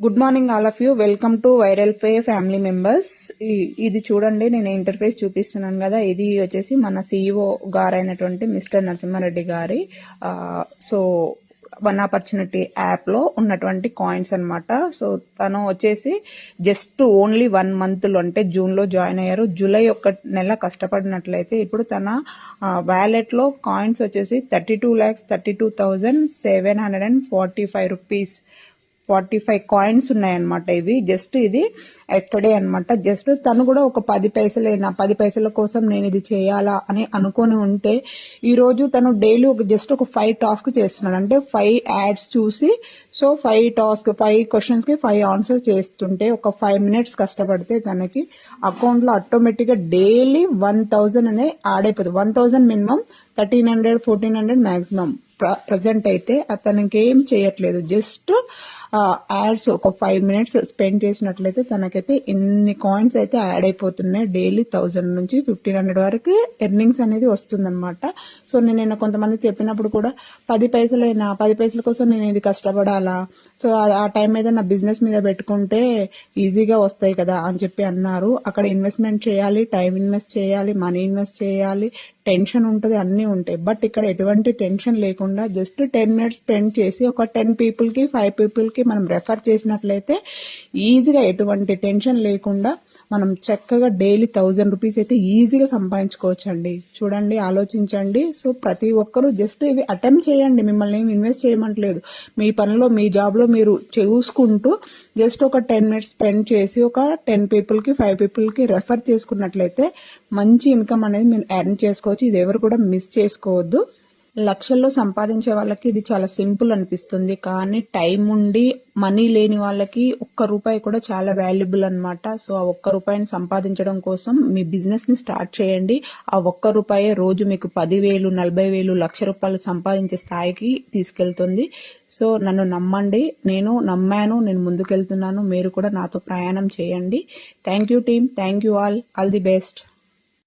Good morning all of you. Welcome to viral ఫే family members. ఇది చూడండి, నేను ఇంటర్ఫేస్ చూపిస్తున్నాను కదా, ఇది వచ్చేసి మన సిఇఓ గారు అయినటువంటి మిస్టర్ నరసింహారెడ్డి గారి సో వన్ ఆపర్చునిటీ యాప్లో ఉన్నటువంటి కాయిన్స్ అనమాట. సో తను వచ్చేసి జస్ట్ ఓన్లీ 1 monthలో అంటే జూన్లో జాయిన్ అయ్యారు. జూలై 1 నెల కష్టపడినట్లయితే ఇప్పుడు తన వ్యాలెట్లో కాయిన్స్ వచ్చేసి 32,32,745 రూపీస్ 45 కాయిన్స్ ఉన్నాయన్నమాట. ఇవి జస్ట్ ఇది ఎస్టర్డే అనమాట. జస్ట్ తను కూడా ఒక 10 పైసలైనా 10 పైసల కోసం నేను ఇది చేయాలా అని అనుకొని ఉంటే ఈరోజు తను డైలీ జస్ట్ ఒక 5 టాస్క్ చేస్తున్నాడు. అంటే 5 యాడ్స్ చూసి సో 5 క్వశ్చన్స్కి 5 ఆన్సర్స్ చేస్తుంటే ఒక 5 minutes కష్టపడితే తనకి అకౌంట్లో ఆటోమేటిక్గా డైలీ 1000 అనే యాడ్ అయిపోతుంది. 1000 మినిమం, 1300 1400 మ్యాక్సిమం. ప్రజెంట్ అయితే అతనికి ఏం చేయట్లేదు, జస్ట్ యాడ్స్ ఒక 5 minutes స్పెండ్ చేసినట్లయితే తనకైతే ఇన్ని కాయిన్స్ అయితే యాడ్ అయిపోతున్నాయి. డైలీ 1000 నుంచి 1500 వరకు ఎర్నింగ్స్ అనేది వస్తుందన్నమాట. సో నేను కొంతమంది చెప్పినప్పుడు కూడా 10 పైసలైనా 10 పైసల కోసం నేను ఇది కష్టపడాలా, సో ఆ టైం మీద నా బిజినెస్ మీద పెట్టుకుంటే ఈజీగా వస్తాయి కదా అని చెప్పి అన్నారు. అక్కడ ఇన్వెస్ట్మెంట్ చేయాలి, టైం ఇన్వెస్ట్ చేయాలి, మనీ ఇన్వెస్ట్ చేయాలి, టెన్షన్ ఉంటుంది, అన్నీ ఉంటాయి. బట్ ఇక్కడ ఎటువంటి టెన్షన్ లేకుండా జస్ట్ 10 minutes స్పెండ్ చేసి ఒక 10 peopleకి 5 peopleకి మనం రెఫర్ చేసినట్లయితే ఈజీగా ఎటువంటి టెన్షన్ లేకుండా మనం చక్కగా డైలీ 1000 రూపీస్ అయితే ఈజీగా సంపాదించుకోవచ్చు అండి. చూడండి, ఆలోచించండి. సో ప్రతి ఒక్కరూ జస్ట్ ఇవి అటెంప్ట్ చేయండి. మిమ్మల్ని ఏమి ఇన్వెస్ట్ చేయమంటలేదు. మీ పనిలో మీ జాబ్లో మీరు చూసుకుంటూ జస్ట్ ఒక 10 minutes స్పెండ్ చేసి ఒక 10 peopleకి 5 peopleకి రెఫర్ చేసుకున్నట్లయితే మంచి ఇన్కమ్ అనేది మీరు ఎర్న్ చేసుకోవచ్చు. ఇది ఎవరు కూడా మిస్ చేసుకోవద్దు. లక్షల్లో సంపాదించే వాళ్ళకి ఇది చాలా సింపుల్ అనిపిస్తుంది, కానీ టైం ఉండి మనీ లేని వాళ్ళకి ₹1 కూడా చాలా వాల్యుబుల్ అనమాట. సో ఆ ₹1 సంపాదించడం కోసం మీ బిజినెస్ని స్టార్ట్ చేయండి. ఆ ₹1 రోజు మీకు 10,000 40,000 ₹1,00,000 సంపాదించే స్థాయికి తీసుకెళ్తుంది. సో నన్ను నమ్మండి, నేను నమ్మాను, నేను ముందుకెళ్తున్నాను. మీరు కూడా నాతో ప్రయాణం చేయండి. Thank you team, thank you all the best.